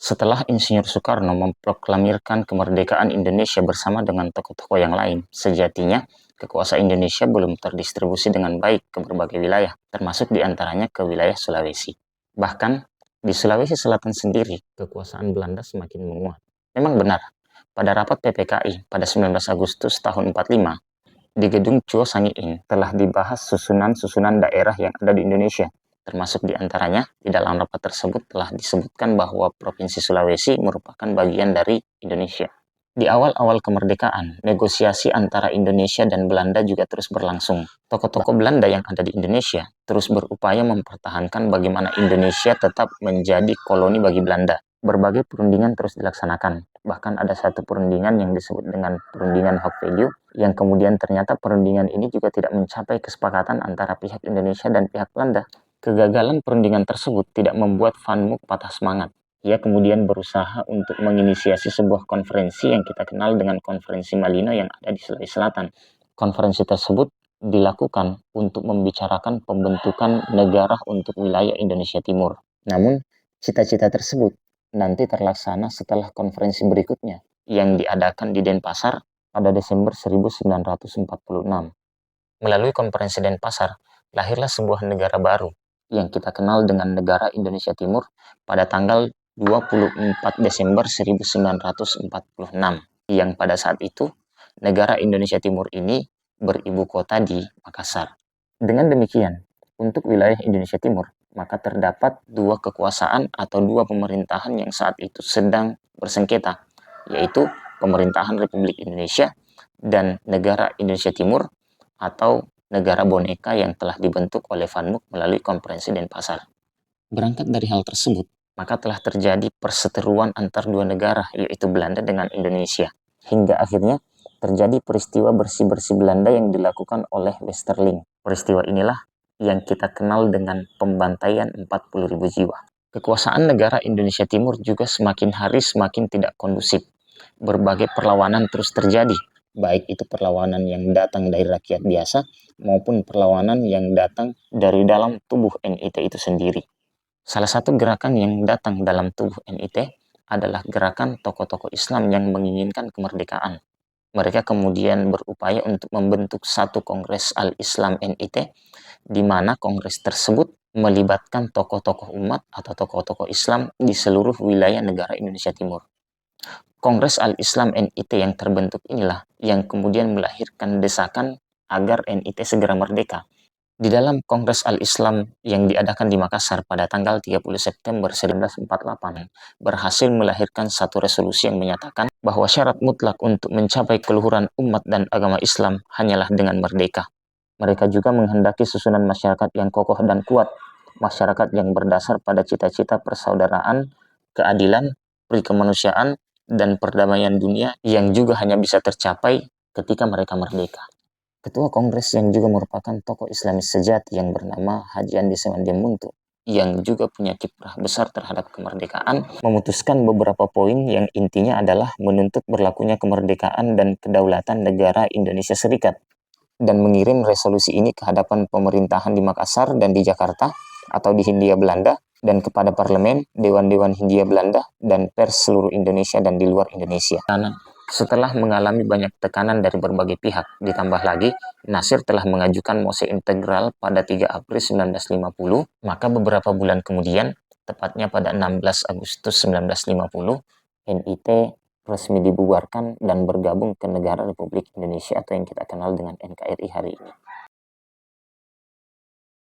Setelah Insinyur Soekarno memproklamirkan kemerdekaan Indonesia bersama dengan tokoh-tokoh yang lain, sejatinya kekuasaan Indonesia belum terdistribusi dengan baik ke berbagai wilayah, termasuk diantaranya ke wilayah Sulawesi. Bahkan, di Sulawesi Selatan sendiri, kekuasaan Belanda semakin menguat. Memang benar, pada rapat PPKI pada 19 Agustus tahun 45, di Gedung Chuo Sangiin telah dibahas susunan-susunan daerah yang ada di Indonesia. Termasuk diantaranya, di dalam rapat tersebut telah disebutkan bahwa Provinsi Sulawesi merupakan bagian dari Indonesia. Di awal-awal kemerdekaan, negosiasi antara Indonesia dan Belanda juga terus berlangsung. Tokoh-tokoh Belanda yang ada di Indonesia terus berupaya mempertahankan bagaimana Indonesia tetap menjadi koloni bagi Belanda. Berbagai perundingan terus dilaksanakan. Bahkan ada satu perundingan yang disebut dengan perundingan Hock Value, yang kemudian ternyata perundingan ini juga tidak mencapai kesepakatan antara pihak Indonesia dan pihak Belanda. Kegagalan perundingan tersebut tidak membuat Van Mook patah semangat. Ia kemudian berusaha untuk menginisiasi sebuah konferensi yang kita kenal dengan Konferensi Malino yang ada di Sulawesi Selatan. Konferensi tersebut dilakukan untuk membicarakan pembentukan negara untuk wilayah Indonesia Timur. Namun, cita-cita tersebut nanti terlaksana setelah konferensi berikutnya yang diadakan di Denpasar pada Desember 1946. Melalui konferensi Denpasar, lahirlah sebuah negara baru yang kita kenal dengan Negara Indonesia Timur pada tanggal 24 Desember 1946, yang pada saat itu negara Indonesia Timur ini beribu kota di Makassar. Dengan demikian, untuk wilayah Indonesia Timur, maka terdapat dua kekuasaan atau dua pemerintahan yang saat itu sedang bersengketa, yaitu pemerintahan Republik Indonesia dan negara Indonesia Timur atau negara boneka yang telah dibentuk oleh Van Mook melalui konferensi Denpasar. Berangkat dari hal tersebut, maka telah terjadi perseteruan antar dua negara, yaitu Belanda dengan Indonesia. Hingga akhirnya terjadi peristiwa bersih-bersih Belanda yang dilakukan oleh Westerling. Peristiwa inilah yang kita kenal dengan pembantaian 40.000 jiwa. Kekuasaan negara Indonesia Timur juga semakin hari semakin tidak kondusif. Berbagai perlawanan terus terjadi, baik itu perlawanan yang datang dari rakyat biasa maupun perlawanan yang datang dari dalam tubuh NIT itu sendiri. Salah satu gerakan yang datang dalam tubuh NIT adalah gerakan tokoh-tokoh Islam yang menginginkan kemerdekaan. Mereka kemudian berupaya untuk membentuk satu Kongres Al-Islam NIT, di mana kongres tersebut melibatkan tokoh-tokoh umat atau tokoh-tokoh Islam di seluruh wilayah negara Indonesia Timur. Kongres Al-Islam NIT yang terbentuk inilah yang kemudian melahirkan desakan agar NIT segera merdeka. Di dalam Kongres Al-Islam yang diadakan di Makassar pada tanggal 30 September 1948, berhasil melahirkan satu resolusi yang menyatakan bahwa syarat mutlak untuk mencapai keluhuran umat dan agama Islam hanyalah dengan merdeka. Mereka juga menghendaki susunan masyarakat yang kokoh dan kuat, masyarakat yang berdasar pada cita-cita persaudaraan, keadilan, perikemanusiaan, dan perdamaian dunia yang juga hanya bisa tercapai ketika mereka merdeka. Ketua Kongres yang juga merupakan tokoh Islamis sejati yang bernama Haji Andi Samandiamuntu, yang juga punya kiprah besar terhadap kemerdekaan, memutuskan beberapa poin yang intinya adalah menuntut berlakunya kemerdekaan dan kedaulatan negara Indonesia Serikat, dan mengirim resolusi ini ke hadapan pemerintahan di Makassar dan di Jakarta atau di Hindia Belanda, dan kepada parlemen, dewan-dewan Hindia Belanda, dan pers seluruh Indonesia dan di luar Indonesia. Karena setelah mengalami banyak tekanan dari berbagai pihak, ditambah lagi Nasir telah mengajukan mosi integral pada 3 April 1950, maka beberapa bulan kemudian, tepatnya pada 16 Agustus 1950, NIT resmi dibubarkan dan bergabung ke negara Republik Indonesia atau yang kita kenal dengan NKRI hari ini.